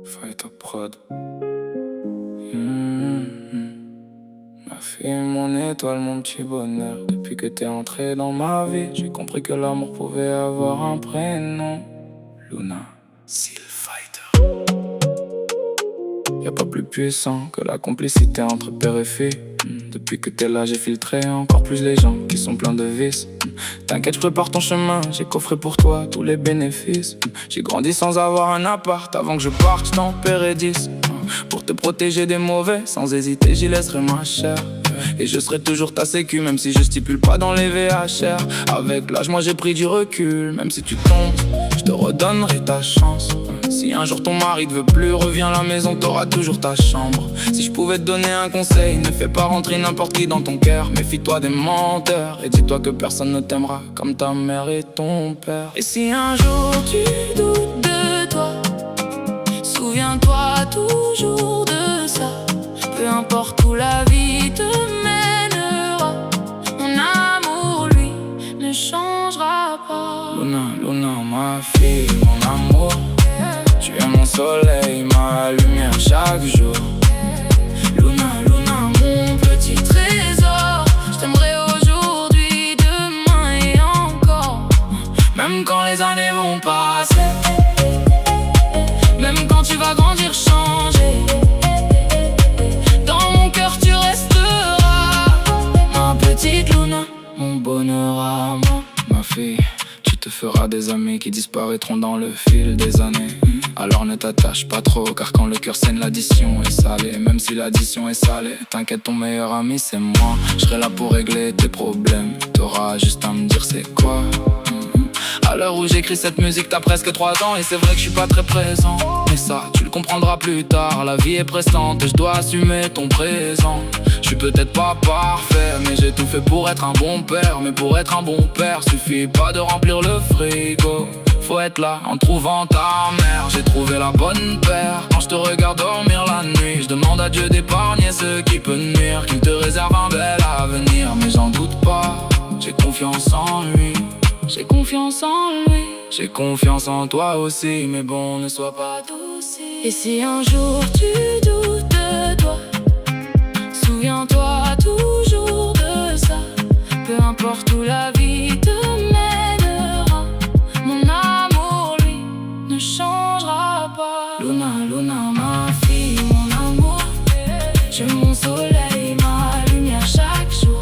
Fight Up Prod. Ma fille, mon étoile, mon petit bonheur. Depuis que t'es entré dans ma vie, j'ai compris que l'amour pouvait avoir un prénom. Luna, Seal Fighter. Y'a pas plus puissant que la complicité entre père et fille. Depuis que t'es là, j'ai filtré encore plus les gens qui sont pleins de vices. T'inquiète, je prépare ton chemin, j'ai coffré pour toi tous les bénéfices. J'ai grandi sans avoir un appart, avant que je parte, je t'en paierai 10. Pour te protéger des mauvais, sans hésiter, j'y laisserai ma chair. Et je serai toujours ta sécu, même si je stipule pas dans les VHR. Avec l'âge, moi j'ai pris du recul, même si tu tombes, je te redonnerai ta chance. Si un jour ton mari te veut plus, reviens à la maison, t'auras toujours ta chambre. Si je pouvais te donner un conseil, ne fais pas rentrer n'importe qui dans ton cœur. Méfie-toi des menteurs et dis-toi que personne ne t'aimera comme ta mère et ton père. Et si un jour tu doutes de toi, souviens-toi toujours de ça. Peu importe où la vie te mènera, mon amour, lui, ne changera pas. Luna, Luna, ma fille, mon amour. Tu es mon soleil, ma lumière chaque jour. Luna, Luna, mon petit trésor. Je t'aimerai aujourd'hui, demain et encore. Même quand les années vont passer, même quand tu vas grandir, changer, dans mon cœur tu resteras. Ma petite Luna, mon bonheur à moi. Ma fille, tu te feras des amis qui disparaîtront dans le fil des années. Alors ne t'attache pas trop, car quand le cœur saigne, l'addition est salée. Même si l'addition est salée, t'inquiète, ton meilleur ami c'est moi. Je serai là pour régler tes problèmes, t'auras juste à me dire c'est quoi. À l'heure où j'écris cette musique, t'as presque 3 ans. Et c'est vrai que je suis pas très présent, mais ça, tu le comprendras plus tard. La vie est pressante et je dois assumer ton présent. Je suis peut-être pas parfait, mais j'ai tout fait pour être un bon père. Mais pour être un bon père, suffit pas de remplir le frigo. Faut être là en trouvant ta mère. J'ai trouvé la bonne paire. Quand je te regarde dormir la nuit, je demande à Dieu d'épargner ce qui peut nuire, qu'il te réserve un bel avenir. Mais j'en doute pas, j'ai confiance en lui. J'ai confiance en lui. J'ai confiance en toi aussi, mais bon, ne sois pas douce. Et si un jour tu doutes de toi, souviens-toi toujours de ça. Peu importe où la vie te mènera, mon amour, lui, ne changera pas. Luna, Luna, ma fille, mon amour. Tu es mon soleil, ma lumière chaque jour.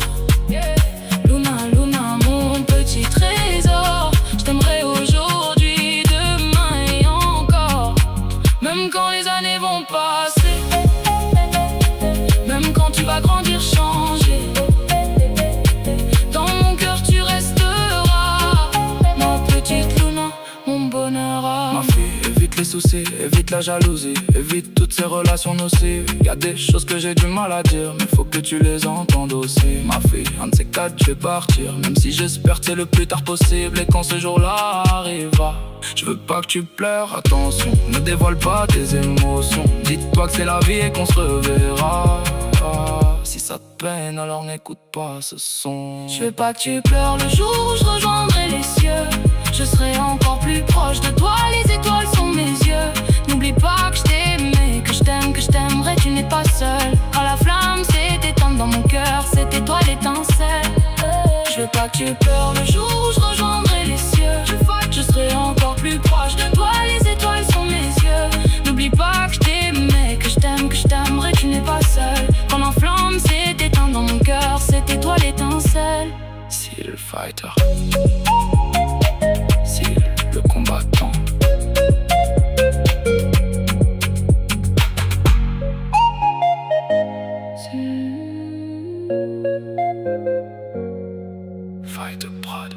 Luna, Luna, mon petit trésor. Je t'aimerai aujourd'hui, demain et encore. Même quand les années vont passer, même quand tu vas grandir, changer, dans mon cœur tu resteras. Ma petite Luna, mon bonheur à ma fille. Évite les soucis, évite la jalousie, évite toutes ces relations nocives. Y'a des choses que j'ai du mal à dire, mais faut que tu les entendes aussi. Ma fille, un de ces quatre, je vais partir, même si j'espère que c'est le plus tard possible. Et quand ce jour-là arrivera, je veux pas que tu pleures, attention, ne dévoile pas tes émotions. Dis-toi que c'est la vie et qu'on se reverra. Si ça te peine, alors n'écoute pas ce son. Je veux pas que tu pleures le jour où je rejoindrai les cieux. Je serai encore plus proche de toi, les étoiles sont mes yeux. N'oublie pas que je t'aimais, que je t'aime, que je t'aimerai, tu n'es pas seul. Quand la flamme s'est éteinte dans mon cœur, c'était toi l'étincelle. Je veux pas que tu pleures le jour où je rejoindrai les cieux. Je serai encore plus proche de toi, les étoiles sont mes yeux. N'oublie pas que je t'aimais, que je t'aime, que je t'aimerai, tu n'es pas seul. Quand la flamme s'est éteinte dans mon cœur, c'était toi l'étincelle. Seal Fighter, Seal le combattant. Fight the Prod.